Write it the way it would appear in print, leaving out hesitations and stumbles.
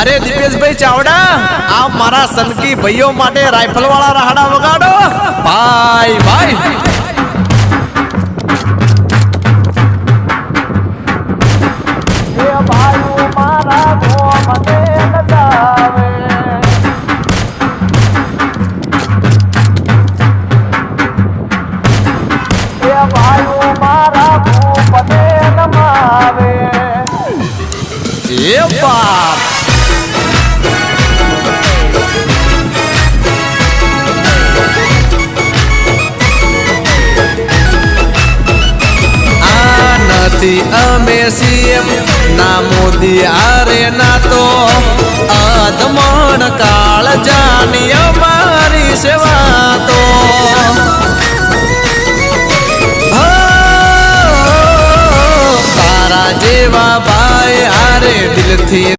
अरे दीपेश भाई चावड़ा आप मारा सनकी भाइयों माटे राइफल वाला राहड़ा वगाड़ो भाई भाई ये भाई मारा घूमने न जावे ये भाई मारा घूमने न मावे ये बात अमे सीएम ना मोदी आरे ना तो आदमण काल जानी हमारी सेवा तो तारा जेवा भाई आरे दिल थी